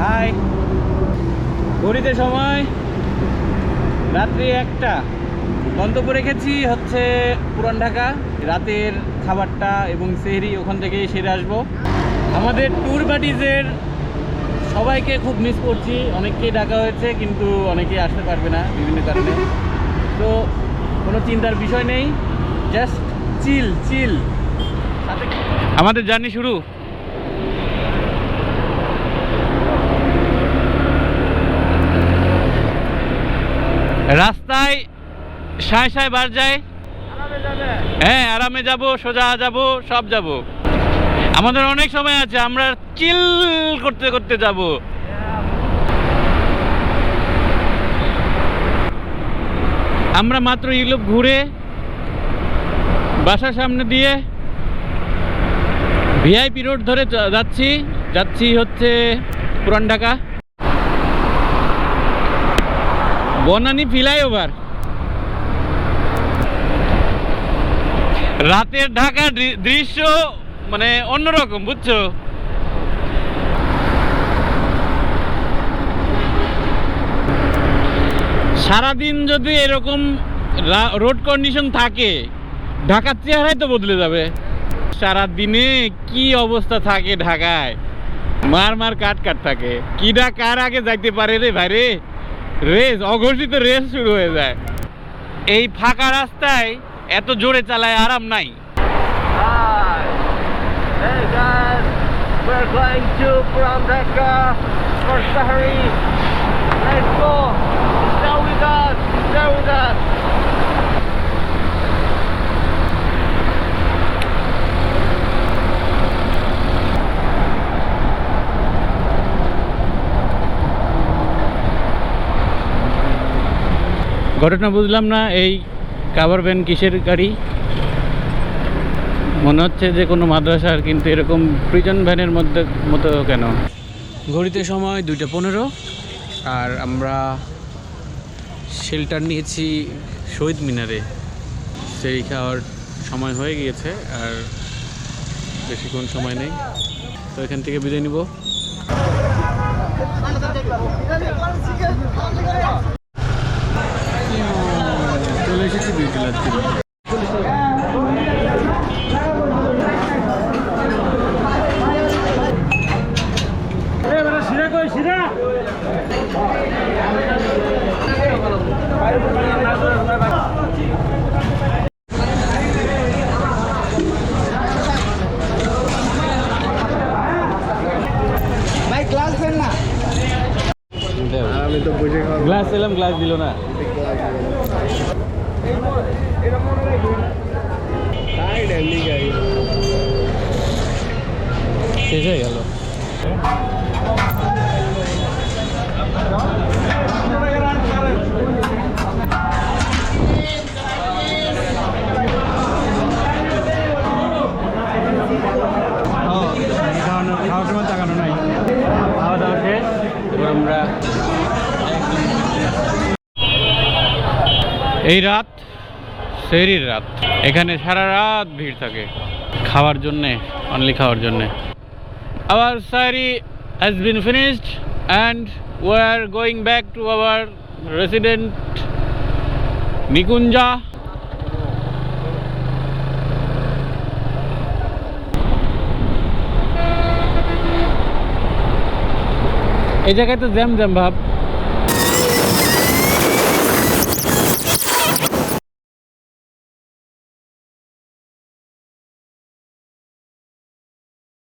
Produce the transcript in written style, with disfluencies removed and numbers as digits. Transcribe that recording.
High, ঘড়িতে সময় রাত্রি 1টা। গন্তব্য রেখেছি হচ্ছে পুরান ঢাকা। রাতের খাবারটা এবং সেহরি ওখান থেকেই সেরে আসবো। আমাদের ট্যুর বাডিজের সবাইকে খুব মিস করছি। অনেককেই ডাকা হয়েছে কিন্তু অনেকেই আসতে পারবে না বিভিন্ন কারণে। তো কোনো চিন্তার বিষয় নেই, জাস্ট চিল। আমাদের জার্নি শুরু। রাস্তায় সাঁয় বার যায়। হ্যাঁ, আরামে যাব, সোজা যাব, সব যাব। আমাদের অনেক সময় আছে, আমরা চিল করতে করতে যাব। আমরা মাত্র ইউরোপ ঘুরে বাসার সামনে দিয়ে ভিআইপি রোড ধরে যাচ্ছি হচ্ছে পুরান ঢাকা বনানী ফ্লাইওভার। রাতের ঢাকার দৃশ্য মানে অন্যরকম, বুঝছো? সারাদিন যদি এরকম রোড কন্ডিশন থাকে, ঢাকার চেহারাই তো বদলে যাবে। সারাদিনে কি অবস্থা থাকে ঢাকায়, মার কাট থাকে। কিডা কার আগে যাইতে পারে রে ভাই রে, রেস, অঘোষিত রেস শুরু হয়ে যায়। এই ফাঁকা রাস্তায় এত জোরে চালায় আরাম নাই। Hey guys, we're going to Puran Dhaka for Sahari. Let's go. Stay with us. ঘটনা বুঝলাম না, এই কাভার ভ্যান কিসের গাড়ি? মনে হচ্ছে যে কোনো মাদ্রাসার, কিন্তু এরকম প্রিজন ভ্যানের মতো কেন? ঘড়িতে সময় 2:15 আর আমরা শেল্টার নিয়েছি শহীদ মিনারে। সেই খাওয়ার সময় হয়ে গিয়েছে আর বেশিক্ষণ সময় নেই, তো এখান থেকে বিদায় নিব। চলে এসেছি বিউটি লাচ্ছি। গ্লাস এলাম, গ্লাস দিল না। শেষ হয়ে গেল। খাওয়ার সময় তাকানো নাই। খাওয়া দাওয়া শেষ, এবার আমরা এই রাত সেহরির রাত। এখানে সারা রাত ভিড় থাকে খাওয়ার জন্যে, অনলি খাওয়ার জন্যে। Our sehri has been finished and we are going back to our resident Nikunja. এই জায়গায় তো জ্যাম ভাব।